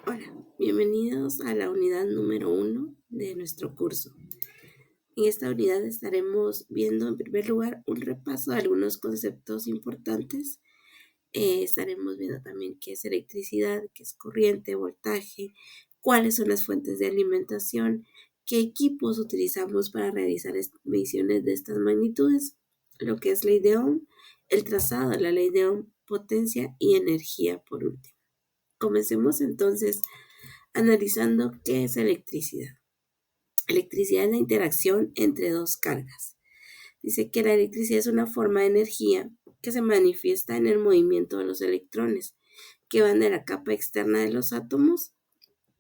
Hola, bienvenidos a la unidad número 1 de nuestro curso. En esta unidad estaremos viendo en primer lugar un repaso de algunos conceptos importantes. Estaremos viendo también qué es electricidad, qué es corriente, voltaje, cuáles son las fuentes de alimentación, qué equipos utilizamos para realizar mediciones de estas magnitudes, lo que es ley de Ohm, el trazado de la ley de Ohm, potencia y energía por último. Comencemos entonces analizando qué es electricidad. Electricidad es la interacción entre dos cargas. Dice que la electricidad es una forma de energía que se manifiesta en el movimiento de los electrones que van de la capa externa de los átomos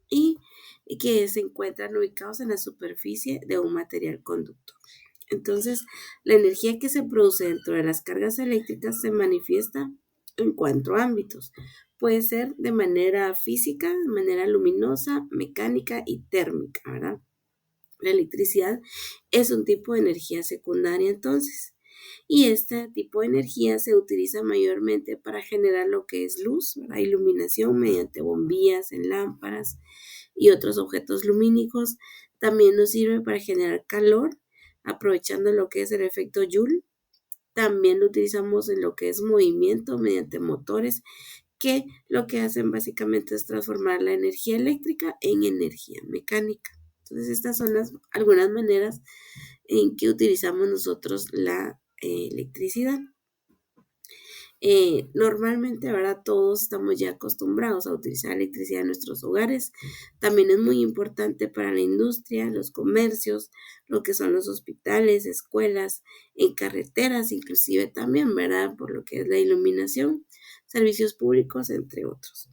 y que se encuentran ubicados en la superficie de un material conductor. Entonces, la energía que se produce dentro de las cargas eléctricas se manifiesta en 4 ámbitos. Puede ser de manera física, de manera luminosa, mecánica y térmica, ¿verdad? La electricidad es un tipo de energía secundaria entonces. Y este tipo de energía se utiliza mayormente para generar lo que es luz, ¿verdad? Iluminación mediante bombillas en lámparas y otros objetos lumínicos. También nos sirve para generar calor, aprovechando lo que es el efecto Joule. También lo utilizamos en lo que es movimiento mediante motores, que lo que hacen básicamente es transformar la energía eléctrica en energía mecánica. Entonces, estas son algunas maneras en que utilizamos nosotros la electricidad. Normalmente ahora todos estamos ya acostumbrados a utilizar electricidad en nuestros hogares. También es muy importante para la industria, los comercios, lo que son los hospitales, escuelas, en carreteras, inclusive también, ¿verdad? Por lo que es la iluminación, servicios públicos, entre otros.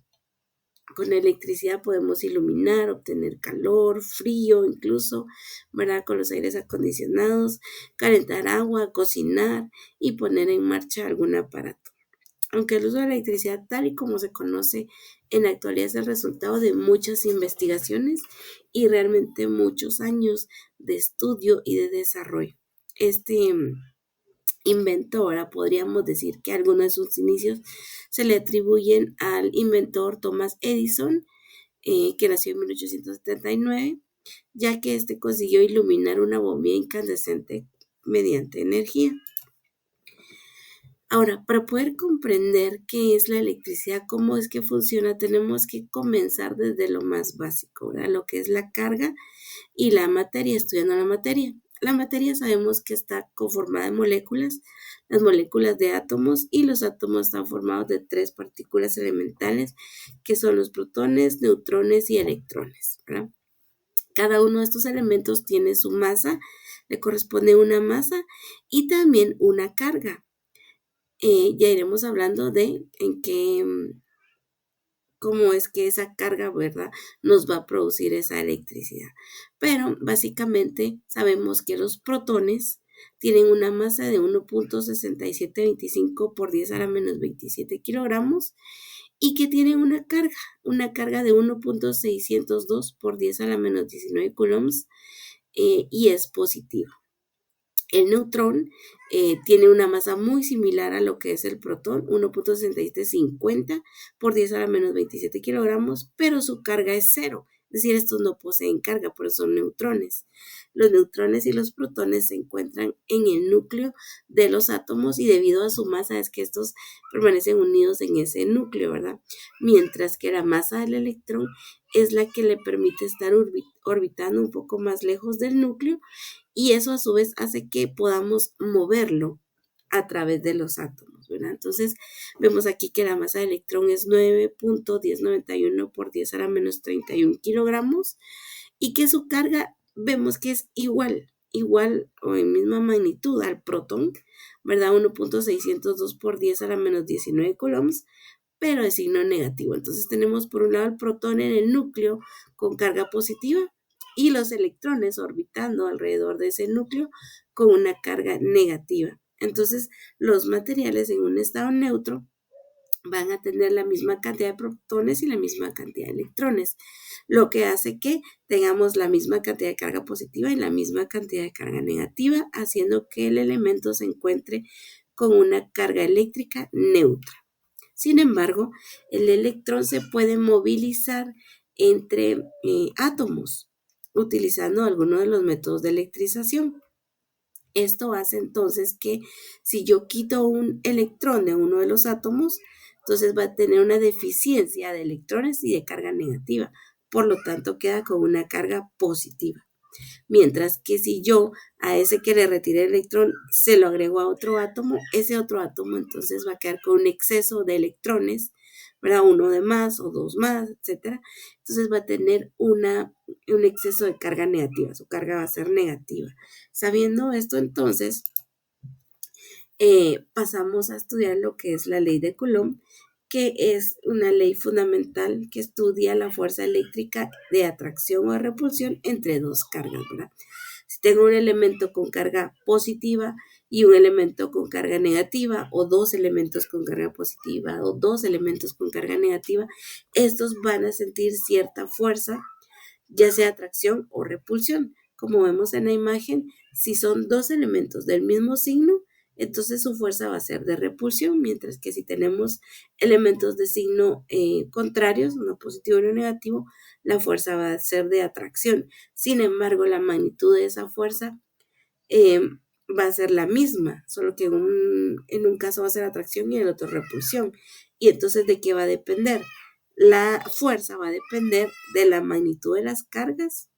Con la electricidad podemos iluminar, obtener calor, frío, incluso, ¿verdad? Con los aires acondicionados, calentar agua, cocinar y poner en marcha algún aparato. Aunque el uso de la electricidad tal y como se conoce en la actualidad es el resultado de muchas investigaciones y realmente muchos años de estudio y de desarrollo. Este inventó, ahora podríamos decir que algunos de sus inicios se le atribuyen al inventor Thomas Edison, que nació en 1879, ya que este consiguió iluminar una bombilla incandescente mediante energía. Ahora, para poder comprender qué es la electricidad, cómo es que funciona, tenemos que comenzar desde lo más básico, ¿verdad? Lo que es la carga y la materia, estudiando la materia. La materia sabemos que está conformada de moléculas, las moléculas de átomos, y los átomos están formados de 3 partículas elementales, que son los protones, neutrones y electrones, ¿verdad? Cada uno de estos elementos tiene su masa, le corresponde una masa y también una carga. Ya iremos hablando de en qué, cómo es que esa carga, ¿verdad?, nos va a producir esa electricidad. Pero básicamente sabemos que los protones tienen una masa de 1.6725 por 10 a la menos 27 kilogramos y que tienen una carga de 1.602 por 10 a la menos 19 coulombs, y es positiva. El neutrón tiene una masa muy similar a lo que es el protón, 1.6750 por 10 a la menos 27 kilogramos, pero su carga es cero. Es decir, estos no poseen carga, por eso son neutrones. Los neutrones y los protones se encuentran en el núcleo de los átomos y debido a su masa es que estos permanecen unidos en ese núcleo, ¿verdad? Mientras que la masa del electrón es la que le permite estar orbitando un poco más lejos del núcleo, y eso a su vez hace que podamos moverlo a través de los átomos, ¿verdad? Entonces, vemos aquí que la masa del electrón es 9.1091 por 10 a la menos 31 kilogramos y que su carga vemos que es igual o en misma magnitud al protón, ¿verdad? 1.602 por 10 a la menos 19 coulombs, pero de signo negativo. Entonces tenemos por un lado el protón en el núcleo con carga positiva y los electrones orbitando alrededor de ese núcleo con una carga negativa. Entonces, los materiales en un estado neutro van a tener la misma cantidad de protones y la misma cantidad de electrones, lo que hace que tengamos la misma cantidad de carga positiva y la misma cantidad de carga negativa, haciendo que el elemento se encuentre con una carga eléctrica neutra. Sin embargo, el electrón se puede movilizar entre átomos, utilizando alguno de los métodos de electrización. Esto hace entonces que si yo quito un electrón de uno de los átomos, entonces va a tener una deficiencia de electrones y de carga negativa. Por lo tanto, queda con una carga positiva. Mientras que si yo a ese que le retiré el electrón se lo agrego a otro átomo, ese otro átomo entonces va a quedar con un exceso de electrones, ¿verdad? Uno de más o dos más, etcétera. Entonces va a tener un exceso de carga negativa, su carga va a ser negativa. Sabiendo esto, entonces, pasamos a estudiar lo que es la ley de Coulomb, que es una ley fundamental que estudia la fuerza eléctrica de atracción o de repulsión entre dos cargas, ¿verdad? Si tengo un elemento con carga positiva y un elemento con carga negativa, o dos elementos con carga positiva, o dos elementos con carga negativa, estos van a sentir cierta fuerza, ya sea atracción o repulsión. Como vemos en la imagen, si son dos elementos del mismo signo, entonces su fuerza va a ser de repulsión, mientras que si tenemos elementos de signo contrarios, uno positivo y uno negativo, la fuerza va a ser de atracción. Sin embargo, la magnitud de esa fuerza va a ser la misma, solo que en un caso va a ser atracción y en el otro repulsión. Y entonces, ¿de qué va a depender? La fuerza va a depender de la magnitud de las cargas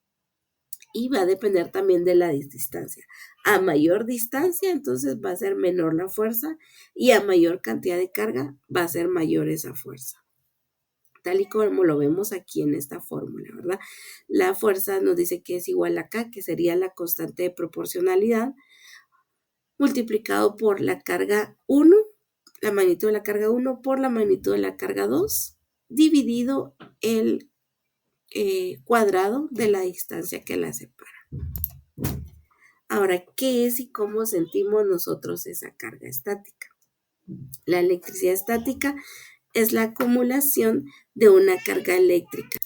y va a depender también de la distancia. A mayor distancia, entonces va a ser menor la fuerza y a mayor cantidad de carga va a ser mayor esa fuerza. Tal y como lo vemos aquí en esta fórmula, ¿verdad? La fuerza nos dice que es igual a K, que sería la constante de proporcionalidad, multiplicado por la carga 1, la magnitud de la carga 1 por la magnitud de la carga 2, dividido el cuadrado de la distancia que la separa. Ahora, ¿qué es y cómo sentimos nosotros esa carga estática? La electricidad estática es la acumulación de una carga eléctrica.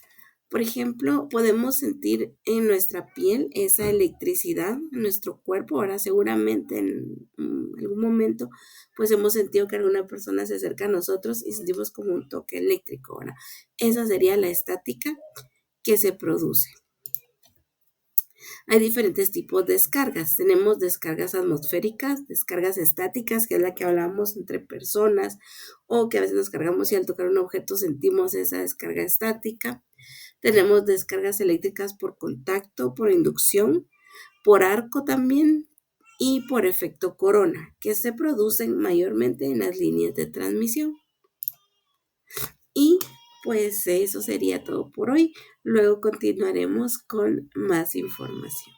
Por ejemplo, podemos sentir en nuestra piel esa electricidad, en nuestro cuerpo. Ahora seguramente en algún momento pues hemos sentido que alguna persona se acerca a nosotros y sentimos como un toque eléctrico. Ahora, esa sería la estática que se produce. Hay diferentes tipos de descargas. Tenemos descargas atmosféricas, descargas estáticas, que es la que hablamos entre personas, o que a veces nos cargamos y al tocar un objeto sentimos esa descarga estática. Tenemos descargas eléctricas por contacto, por inducción, por arco también y por efecto corona, que se producen mayormente en las líneas de transmisión. Y pues eso sería todo por hoy. Luego continuaremos con más información.